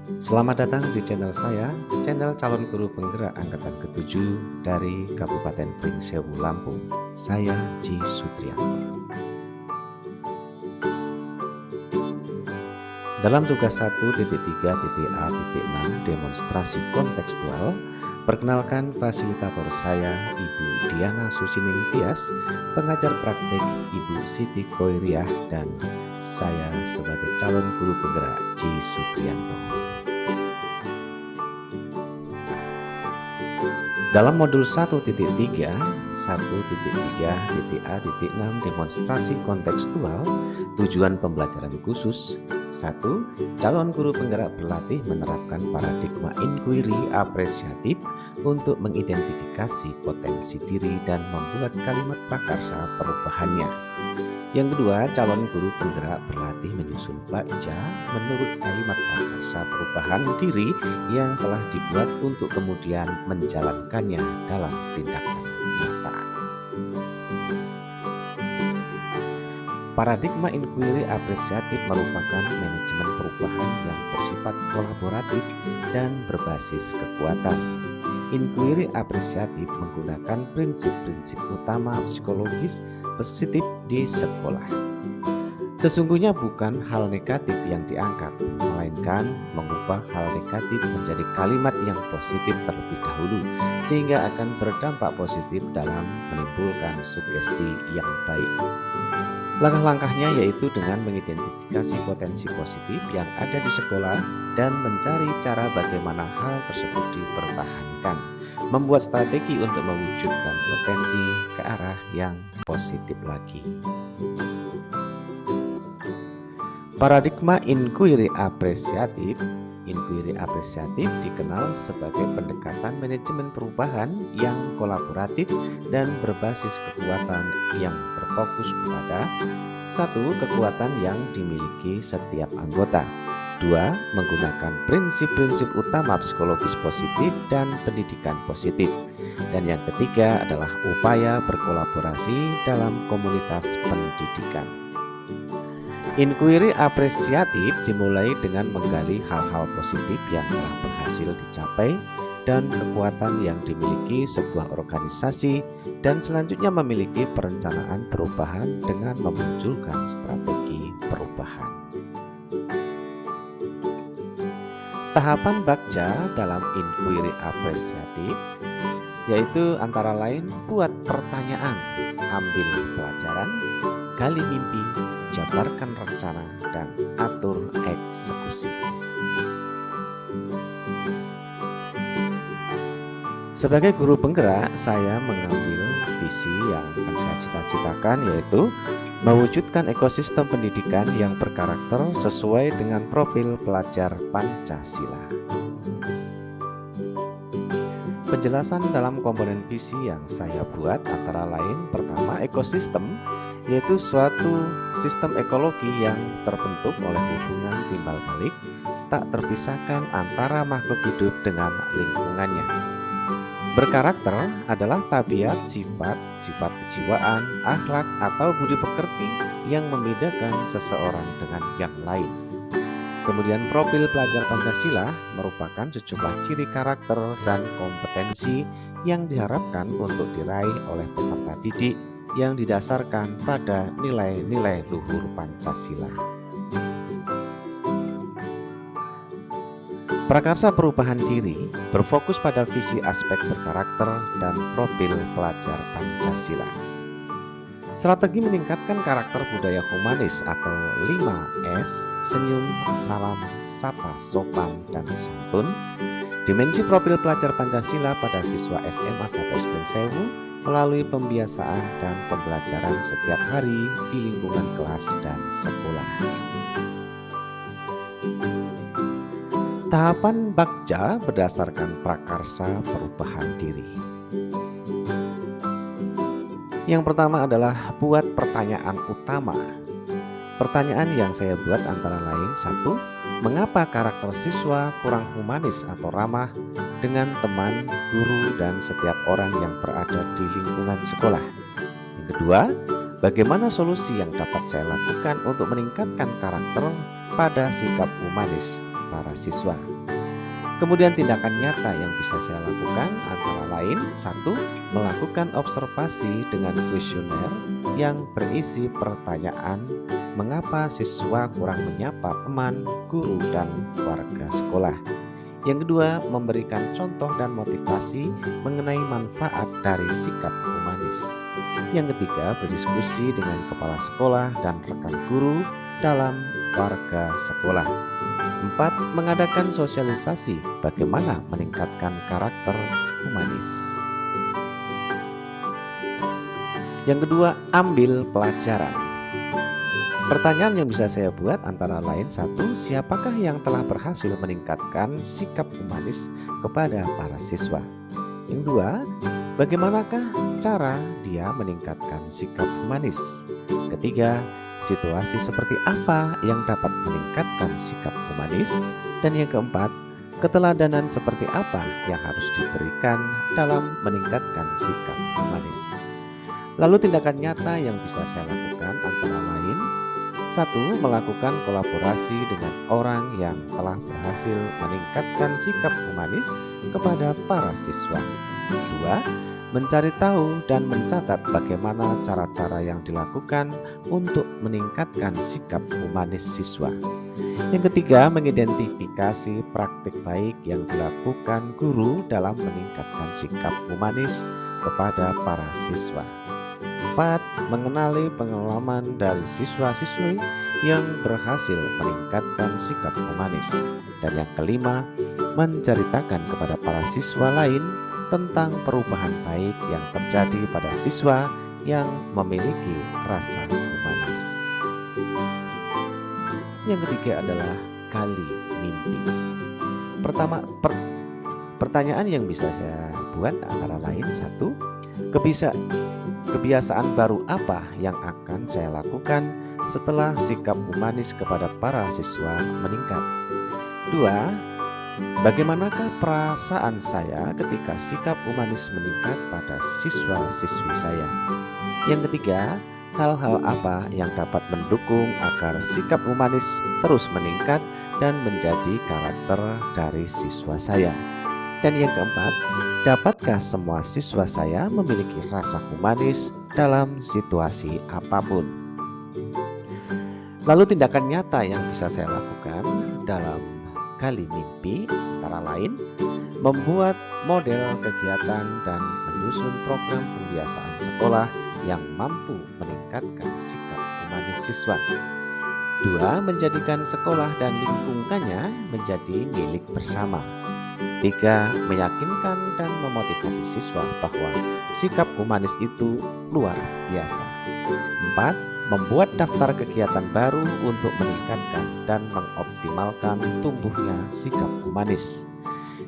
Selamat datang di channel saya, channel calon guru penggerak angkatan ke-7 dari Kabupaten Pringsewu, Lampung. Saya Ji Sutrianto. Dalam tugas 1.3.A.6 demonstrasi kontekstual, perkenalkan fasilitator saya Ibu Diana Sucining Tias, pengajar praktik Ibu Siti Koiriah, dan saya sebagai calon guru penggerak Ji Sutrianto. Dalam modul 1.3.A.6 demonstrasi kontekstual, tujuan pembelajaran khusus 1. Calon guru penggerak berlatih menerapkan paradigma inquiry apresiatif untuk mengidentifikasi potensi diri dan membuat kalimat prakarsa perubahannya. Yang kedua, calon guru penggerak berlatih menyusun baja menurut kalimat prakarsa perubahan diri yang telah dibuat untuk kemudian menjalankannya dalam tindakan nyata. Paradigma inquiry apresiatif merupakan manajemen perubahan yang bersifat kolaboratif dan berbasis kekuatan. Inquiry apresiatif menggunakan prinsip-prinsip utama psikologis positif di sekolah. Sesungguhnya bukan hal negatif yang diangkat, melainkan mengubah hal negatif menjadi kalimat yang positif terlebih dahulu, sehingga akan berdampak positif dalam menimbulkan sugesti yang baik. Langkah-langkahnya yaitu dengan mengidentifikasi potensi positif yang ada di sekolah dan mencari cara bagaimana hal tersebut dipertahankan, membuat strategi untuk mewujudkan potensi ke arah yang positif lagi. Paradigma inquiry apresiatif dikenal sebagai pendekatan manajemen perubahan yang kolaboratif dan berbasis kekuatan yang berfokus kepada 1. Kekuatan yang dimiliki setiap anggota, 2. Menggunakan prinsip-prinsip utama psikologis positif dan pendidikan positif, dan yang ketiga adalah upaya berkolaborasi dalam komunitas pendidikan. Inquiry apresiatif dimulai dengan menggali hal-hal positif yang telah berhasil dicapai dan kekuatan yang dimiliki sebuah organisasi, dan selanjutnya memiliki perencanaan perubahan dengan memunculkan strategi perubahan. Tahapan bakja dalam inquiry apresiatif yaitu antara lain buat pertanyaan, ambil pelajaran, gali mimpi, jabarkan rencana, dan atur eksekusi. Sebagai guru penggerak, saya mengambil visi yang akan saya cita-citakan, yaitu mewujudkan ekosistem pendidikan yang berkarakter sesuai dengan profil pelajar Pancasila. Penjelasan dalam komponen visi yang saya buat antara lain, pertama, ekosistem yaitu suatu sistem ekologi yang terbentuk oleh hubungan timbal balik tak terpisahkan antara makhluk hidup dengan lingkungannya. Berkarakter adalah tabiat, sifat kejiwaan, akhlak atau budi pekerti yang membedakan seseorang dengan yang lain. Kemudian profil pelajar Pancasila merupakan sejumlah ciri karakter dan kompetensi yang diharapkan untuk diraih oleh peserta didik yang didasarkan pada nilai-nilai luhur Pancasila. Prakarsa perubahan diri berfokus pada visi aspek berkarakter dan profil pelajar Pancasila. Strategi meningkatkan karakter budaya humanis atau 5S, senyum, salam, sapa, sopan, dan santun. Dimensi profil pelajar Pancasila pada siswa SMA 1 Pringsewu melalui pembiasaan dan pembelajaran setiap hari di lingkungan kelas dan sekolah. Tahapan bakja berdasarkan prakarsa perubahan diri. Yang pertama adalah buat pertanyaan utama. Pertanyaan yang saya buat antara lain, 1. Mengapa karakter siswa kurang humanis atau ramah dengan teman, guru, dan setiap orang yang berada di lingkungan sekolah? Yang kedua, bagaimana solusi yang dapat saya lakukan untuk meningkatkan karakter pada sikap humanis para siswa. Kemudian tindakan nyata yang bisa saya lakukan antara lain: 1. Melakukan observasi dengan kuesioner yang berisi pertanyaan mengapa siswa kurang menyapa teman, guru, dan warga sekolah. Yang kedua, memberikan contoh dan motivasi mengenai manfaat dari sikap humanis. Yang ketiga, berdiskusi dengan kepala sekolah dan rekan guru dalam warga sekolah. 4. Mengadakan sosialisasi bagaimana meningkatkan karakter humanis. Yang kedua, ambil pelajaran. Pertanyaan yang bisa saya buat antara lain: 1. Siapakah yang telah berhasil meningkatkan sikap humanis kepada para siswa? Yang kedua, bagaimanakah cara dia meningkatkan sikap humanis? Ketiga, situasi seperti apa yang dapat meningkatkan sikap humanis? Dan yang keempat, keteladanan seperti apa yang harus diberikan dalam meningkatkan sikap humanis? Lalu tindakan nyata yang bisa saya lakukan antara lain: 1. Melakukan kolaborasi dengan orang yang telah berhasil meningkatkan sikap humanis kepada para siswa. 2. Mencari tahu dan mencatat bagaimana cara-cara yang dilakukan untuk meningkatkan sikap humanis siswa. Yang ketiga, mengidentifikasi praktik baik yang dilakukan guru dalam meningkatkan sikap humanis kepada para siswa. 4. Mengenali pengalaman dari siswa-siswi yang berhasil meningkatkan sikap humanis. Dan yang kelima, menceritakan kepada para siswa lain tentang perubahan baik yang terjadi pada siswa yang memiliki rasa humanis. Yang ketiga adalah gali mimpi. Pertanyaan yang bisa saya buat antara lain: 1. Kebiasaan baru apa yang akan saya lakukan setelah sikap humanis kepada para siswa meningkat? 2. Bagaimanakah perasaan saya ketika sikap humanis meningkat pada siswa-siswi saya? Yang ketiga, hal-hal apa yang dapat mendukung agar sikap humanis terus meningkat dan menjadi karakter dari siswa saya? Dan yang keempat, dapatkah semua siswa saya memiliki rasa humanis dalam situasi apapun? Lalu tindakan nyata yang bisa saya lakukan dalam gali mimpi antara lain: membuat model kegiatan dan menyusun program pembiasaan sekolah yang mampu meningkatkan sikap humanis siswa. 2. Menjadikan sekolah dan lingkungannya menjadi milik bersama. 3. Meyakinkan dan memotivasi siswa bahwa sikap humanis itu luar biasa. 4. Membuat daftar kegiatan baru untuk meningkatkan dan mengoptimalkan tumbuhnya sikap humanis.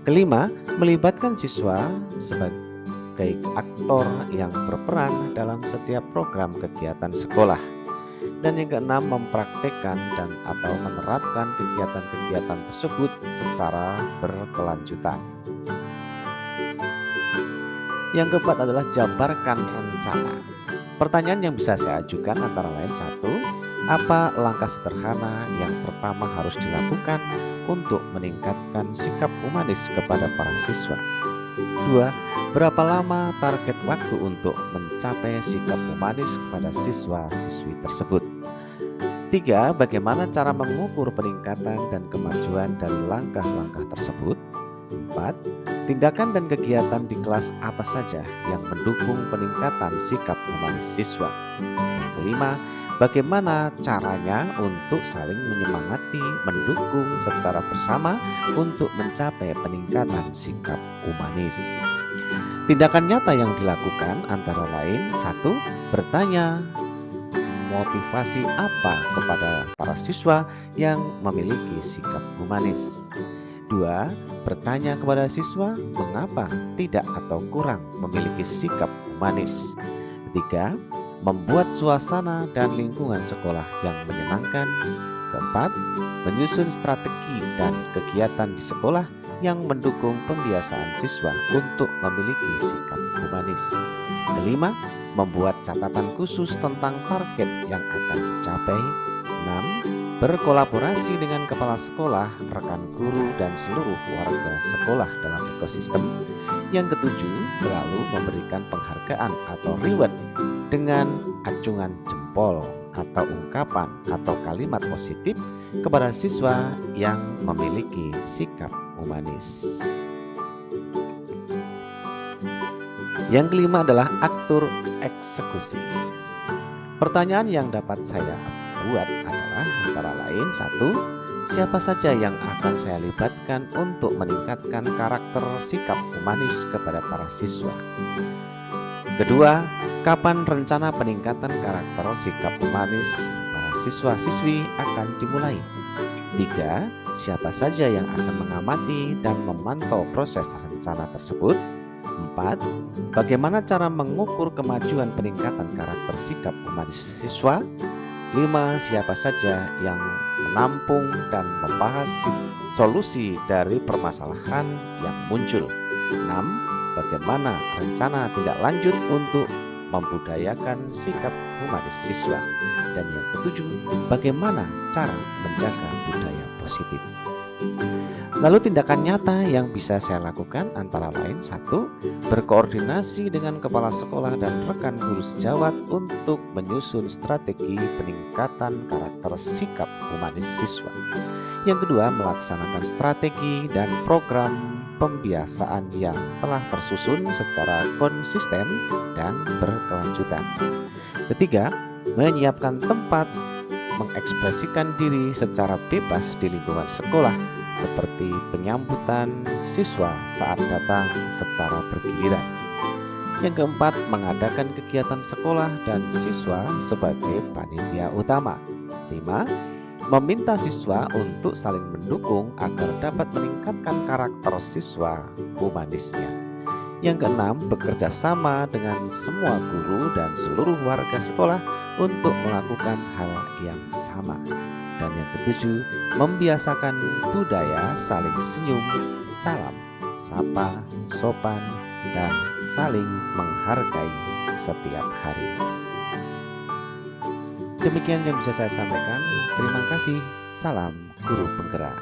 Kelima, melibatkan siswa sebagai aktor yang berperan dalam setiap program kegiatan sekolah. Dan yang keenam, mempraktikkan dan atau menerapkan kegiatan-kegiatan tersebut secara berkelanjutan. Yang keempat adalah jabarkan rencana. Pertanyaan yang bisa saya ajukan antara lain: 1. Apa langkah sederhana yang pertama harus dilakukan untuk meningkatkan sikap humanis kepada para siswa? 2. Berapa lama target waktu untuk mencapai sikap humanis kepada siswa-siswi tersebut? 3. Bagaimana cara mengukur peningkatan dan kemajuan dari langkah-langkah tersebut? 4. Tindakan dan kegiatan di kelas apa saja yang mendukung peningkatan sikap humanis siswa? Yang kelima, bagaimana caranya untuk saling menyemangati, mendukung secara bersama untuk mencapai peningkatan sikap humanis? Tindakan nyata yang dilakukan antara lain: 1. Bertanya motivasi apa kepada para siswa yang memiliki sikap humanis. 2. Bertanya kepada siswa mengapa tidak atau kurang memiliki sikap humanis. 3. Membuat suasana dan lingkungan sekolah yang menyenangkan. 4. Menyusun strategi dan kegiatan di sekolah yang mendukung pembiasaan siswa untuk memiliki sikap humanis. 5. Membuat catatan khusus tentang target yang akan dicapai. 6. Berkolaborasi dengan kepala sekolah, rekan guru, dan seluruh warga sekolah dalam ekosistem. Yang ketujuh, selalu memberikan penghargaan atau reward dengan acungan jempol atau ungkapan atau kalimat positif kepada siswa yang memiliki sikap humanis. Yang kelima adalah atur eksekusi. Pertanyaan yang dapat saya buat adalah antara lain: satu, siapa saja yang akan saya libatkan untuk meningkatkan karakter sikap humanis kepada para siswa? Kedua, kapan rencana peningkatan karakter sikap humanis para siswa-siswi akan dimulai? Tiga, siapa saja yang akan mengamati dan memantau proses rencana tersebut? Empat, bagaimana cara mengukur kemajuan peningkatan karakter sikap humanis siswa? Lima, siapa saja yang menampung dan membahas solusi dari permasalahan yang muncul? Enam, bagaimana rencana tindak lanjut untuk membudayakan sikap humanis siswa? Dan yang ketujuh, bagaimana cara menjaga budaya positif? Lalu tindakan nyata yang bisa saya lakukan antara lain: satu, berkoordinasi dengan kepala sekolah dan rekan guru sejawat untuk menyusun strategi peningkatan karakter sikap humanis siswa. Yang kedua, melaksanakan strategi dan program pembiasaan yang telah tersusun secara konsisten dan berkelanjutan. Ketiga, menyiapkan tempat mengekspresikan diri secara bebas di lingkungan sekolah, seperti penyambutan siswa saat datang secara bergiliran. Yang keempat, mengadakan kegiatan sekolah dan siswa sebagai panitia utama. 5. Meminta siswa untuk saling mendukung agar dapat meningkatkan karakter siswa humanisnya. Yang keenam, bekerja sama dengan semua guru dan seluruh warga sekolah untuk melakukan hal yang sama. Dan yang ketujuh, membiasakan budaya saling senyum, salam, sapa, sopan, dan saling menghargai setiap hari. Demikian yang bisa saya sampaikan. Terima kasih. Salam guru penggerak.